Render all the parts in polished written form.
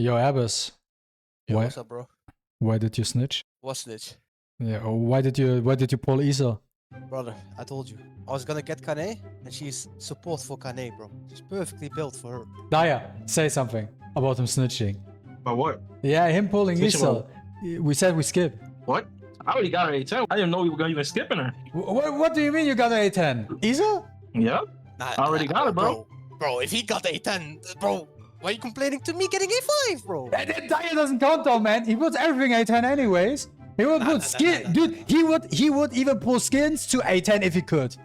Yo, Abbas. Yo, Why? what's up, bro? Why did you snitch? What snitch? Yeah. Why did you pull Isa? Brother, I told you. I was gonna get Kane, and she's support for Kane, bro. She's perfectly built for her. Daya, say something about him snitching. But what? Yeah, him pulling Snitching Isa. about We said we skip. What? I already got her A10. I didn't know we were gonna even skipping her. What do you mean you got an A10? Isa? Yeah. Nah, I already got it, bro. Bro, if he got A10, bro, why are you complaining to me getting A5, bro? Daya doesn't count though, man. He puts everything A10 anyways. He would put skin, dude. He would even pull skins to A10 if he could.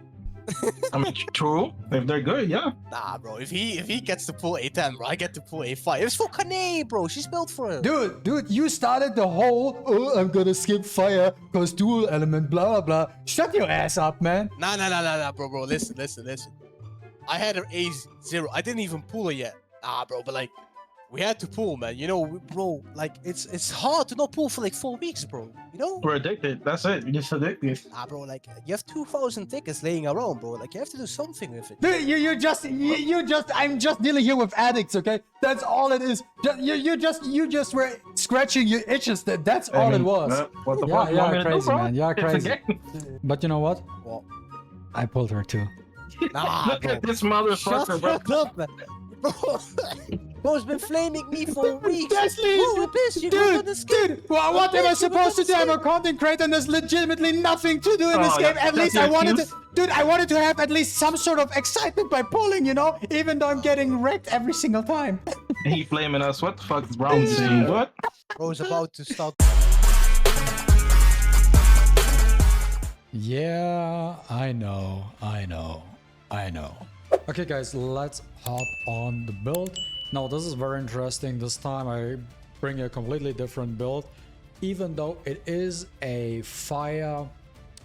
I mean, true. If they're good, yeah. Nah, bro, if he gets to pull A10, bro, I get to pull A5. It's for Kane, bro. She's built for it. Dude, you started the whole, oh, I'm gonna skip fire because dual element, blah, blah, blah. Shut your ass up, man. Nah, bro. Listen. I had her A0. I didn't even pull her yet. Nah, bro, but like, we had to pull, man. You know, bro, like, it's hard to not pull for like 4 weeks, bro. You know? We're addicted. That's it. You're just addicted. Nah, bro, like, you have 2,000 tickets laying around, bro. Like, you have to do something with it. Dude, I'm just dealing here with addicts, okay? That's all it is. You just were scratching your itches. That's all it was. What the fuck? Yeah, crazy, man. Yeah, It's a crazy. game. But you know what? What? I pulled her too. Nah, Look bro. at this motherfucker, bro. Shut up, man. Bro's been flaming me for weeks. Leslie, Bro, this, you don't understand. dude, what am I supposed to do? I'm a content creator and there's legitimately nothing to do in this game. At least I wanted to, dude, I wanted to have at least some sort of excitement by pulling, you know? Even though I'm getting wrecked every single time. He blaming us. What the fuck is wrong with you? What? Bro's about to start. Yeah, I know. Okay, guys, let's hop on the build. Now, this is very interesting. This time I bring a completely different build. Even though it is a fire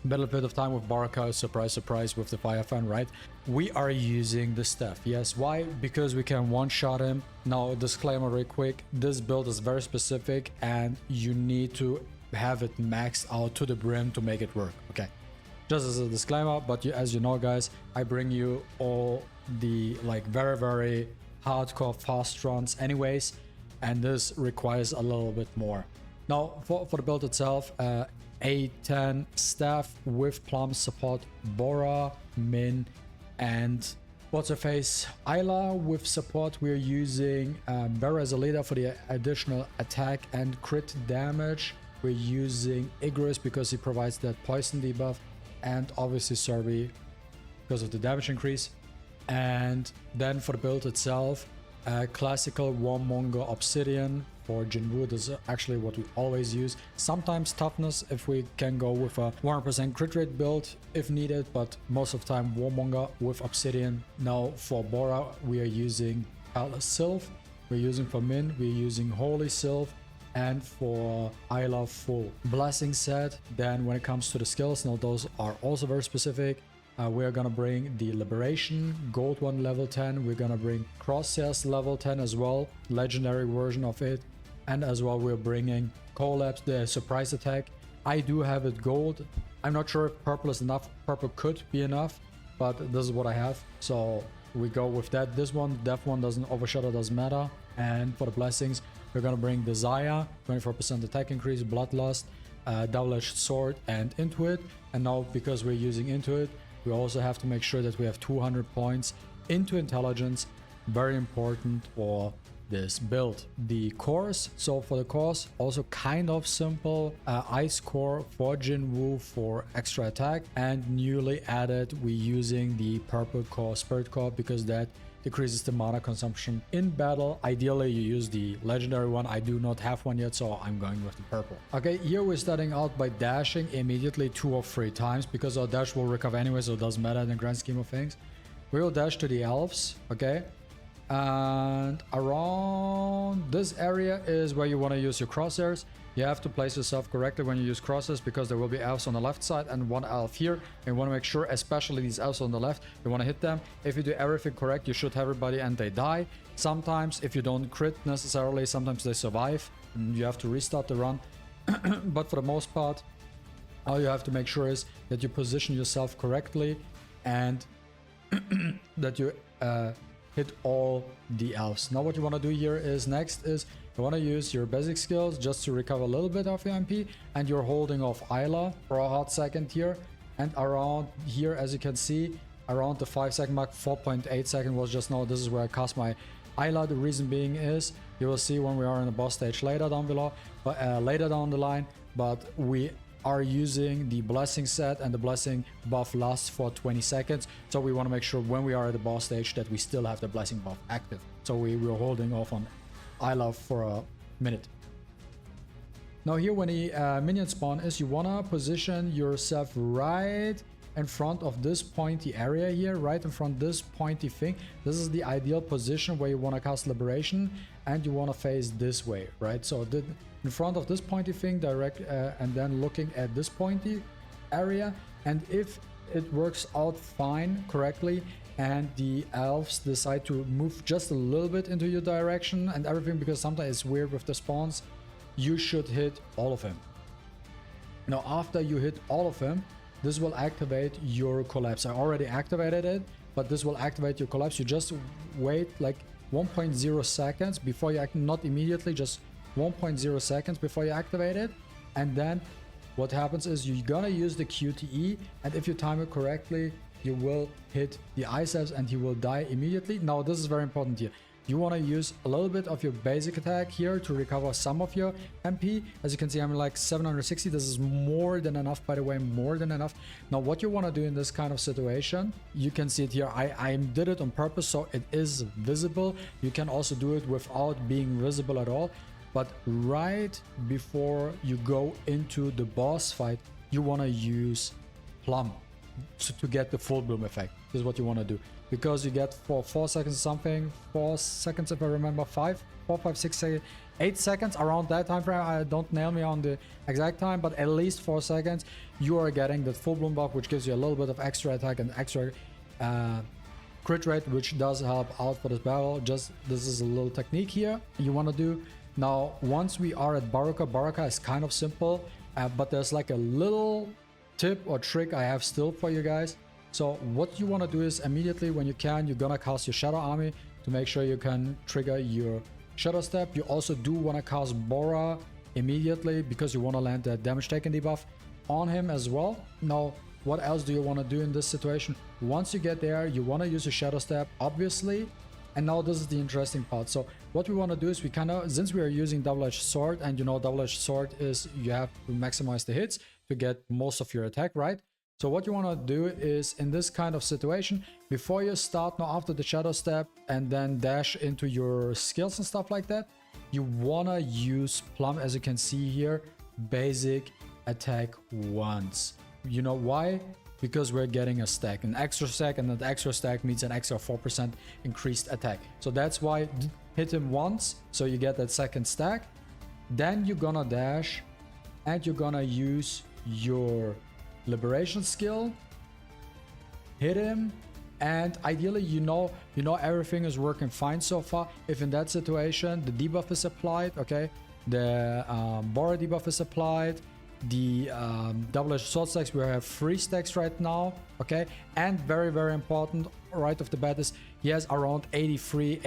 battle bit of time with Baruka, surprise, with the fire fan, right? We are using the staff. Yes, why? Because we can one-shot him. Now, disclaimer real quick. This build is very specific and you need to have it maxed out to the brim to make it work, okay? Just as a disclaimer, but as you know, guys, I bring you all the like very hardcore fast runs anyways, and this requires a little bit more. Now for the build itself, A10 staff with plum support Bora, Min, and what's her face, Ayla with support. We're using Vera as a leader for the additional attack and crit damage. We're using Igris because he provides that poison debuff, and obviously Serbi because of the damage increase. And then for the build itself, classical Warmonger Obsidian for Jinwoo. This is actually what we always use. Sometimes toughness if we can go with a 100% crit rate build if needed, but most of the time Warmonger with Obsidian. Now for Bora we are using Palace Sylph, we're using for Min, we're using Holy Sylph, and for Ayla full blessing set. Then when it comes to the skills, now those are also very specific. We're gonna bring the Liberation Gold one level 10. We're gonna bring Crosshairs level 10 as well, legendary version of it. And as well we're bringing Collapse, the surprise attack. I do have it gold. I'm not sure if purple is enough. Purple could be enough, but this is what I have, so we go with that. This one, Death one doesn't overshadow, doesn't matter. And for the blessings, we're gonna bring Desire, 24% attack increase, Bloodlust, double-edged sword, and Intuit. And now because we're using Intuit, we also have to make sure that we have 200 points into intelligence, very important for this build. The cores, so for the cores, also kind of simple. Ice core for Jinwoo for extra attack, and newly added we're using the purple core, spirit core, because that decreases the mana consumption in battle. Ideally you use the legendary one. I do not have one yet, so I'm going with the purple. Okay, here we're starting out by dashing immediately 2 or 3 times because our dash will recover anyway, so it doesn't matter in the grand scheme of things. We will dash to the elves, okay, and around this area is where you want to use your crosshairs. You have to place yourself correctly when you use crosses because there will be elves on the left side and 1 elf here. And you want to make sure, especially these elves on the left, you want to hit them. If you do everything correct, you shoot everybody and they die. Sometimes, if you don't crit necessarily, sometimes they survive. And you have to restart the run. But for the most part, all you have to make sure is that you position yourself correctly and that you hit all the elves. Now what you want to do here is next is you want to use your basic skills just to recover a little bit of your MP, and you're holding off Isla for a hot second here, and around here, as you can see, around the 5 second mark, 4.8 second was just now. This is where I cast my Isla. The reason being is you will see when we are in the boss stage later down below, but later down the line, but we are using the blessing set, and the blessing buff lasts for 20 seconds. So we want to make sure when we are at the boss stage that we still have the blessing buff active. So we were holding off on Isla for a minute. Now here when the minion spawn is, you want to position yourself right in front of this pointy area here, right in front of this pointy thing. This is the ideal position where you want to cast Liberation, and you want to face this way, right? So in front of this pointy thing, direct, and then looking at this pointy area. And if it works out fine, correctly, and the elves decide to move just a little bit into your direction and everything, because sometimes it's weird with the spawns, you should hit all of them. Now after you hit all of them, this will activate your collapse. I already activated it, but this will activate your collapse. You just wait like 1.0 seconds before you act, not immediately, just 1.0 seconds before you activate it. And then what happens is you're gonna use the QTE, and if you time it correctly, you will hit the ice elves and he will die immediately. Now this is very important here. You want to use a little bit of your basic attack here to recover some of your MP. As you can see, I'm like 760. This is more than enough, by the way, more than enough. Now what you want to do in this kind of situation, you can see it here. I did it on purpose so it is visible. You can also do it without being visible at all. But right before you go into the boss fight, you want to use Plum to get the full bloom effect. This is what you want to do, because you get for 4 seconds something, 4 seconds if I remember, 4, 5, 6, 8 seconds, around that time frame. I don't nail me on the exact time, but at least 4 seconds you are getting the full bloom buff, which gives you a little bit of extra attack and extra crit rate, which does help out for this battle. Just this is a little technique here you want to do. Now once we are at Baruka is kind of simple, but there's like a little tip or trick I have still for you guys. So what you want to do is immediately when you can, you're gonna cast your Shadow Army to make sure you can trigger your Shadow Step. You also do want to cast Bora immediately because you want to land that damage taken debuff on him as well. Now what else do you want to do in this situation? Once you get there, you want to use a Shadow Step, obviously. And now this is the interesting part. So what we want to do is we kind of, since we are using double-edged sword, and you know double-edged sword is you have to maximize the hits to get most of your attack, right? So what you want to do is in this kind of situation, before you start now after the Shadow Step and then dash into your skills and stuff like that, you want to use Plum, as you can see here, basic attack once. You know why? Because we're getting a stack, an extra stack, and that extra stack means an extra 4% increased attack. So that's why hit him once, so you get that second stack. Then you're gonna dash and you're gonna use your liberation skill, hit him, and ideally you know everything is working fine so far. If in that situation the debuff is applied, okay, the Bora debuff is applied, the double-edged sword stacks, we have 3 stacks right now, okay, and very, very important right off the bat is he has around 83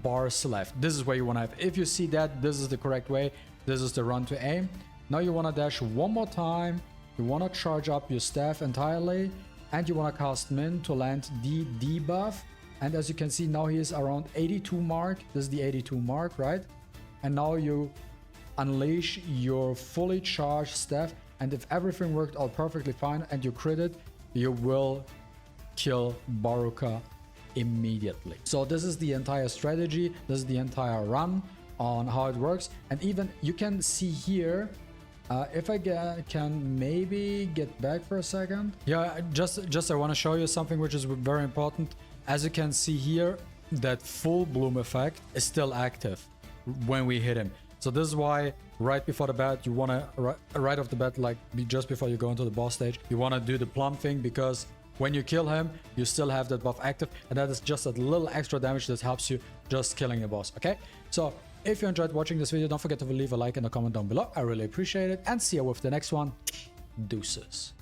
bars left. This is where you want to have. If you see that, this is the correct way. This is the run to aim. Now you want to dash one more time. You want to charge up your staff entirely, and you want to cast Min to land the debuff. And as you can see, now he is around 82 mark. This is the 82 mark, right? And now you unleash your fully charged staff, and if everything worked out perfectly fine and you critted, you will kill Baruka immediately. So this is the entire strategy. This is the entire run on how it works. And even you can see here, if I can maybe get back for a second. Yeah, just I want to show you something which is very important. As you can see here, that full bloom effect is still active when we hit him. So this is why right before the bat, you want to, right off the bat, like just before you go into the boss stage, you want to do the plum thing, because when you kill him, you still have that buff active, and that is just a little extra damage that helps you just killing the boss, okay? So if you enjoyed watching this video, don't forget to leave a like and a comment down below. I really appreciate it, and see you with the next one. Deuces.